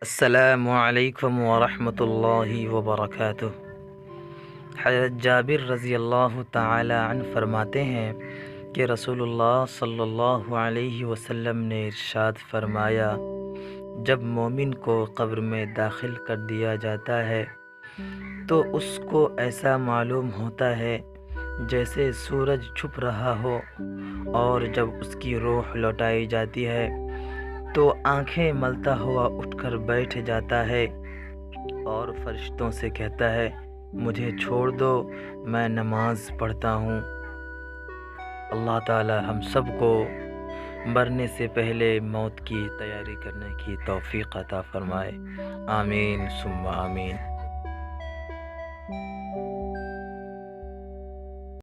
السلام علیکم ورحمۃ اللہ وبرکاتہ۔ حضرت جابر رضی اللہ تعالی عنہ فرماتے ہیں کہ رسول اللہ صلی اللہ علیہ وسلم نے ارشاد فرمایا، جب مومن کو قبر میں داخل کر دیا جاتا ہے تو اس کو ایسا معلوم ہوتا ہے جیسے سورج چھپ رہا ہو، اور جب اس کی روح لوٹائی جاتی ہے تو آنکھیں ملتا ہوا اٹھ کر بیٹھ جاتا ہے اور فرشتوں سے کہتا ہے، مجھے چھوڑ دو، میں نماز پڑھتا ہوں۔ اللہ تعالی ہم سب کو مرنے سے پہلے موت کی تیاری کرنے کی توفیق عطا فرمائے، آمین ثم آمین۔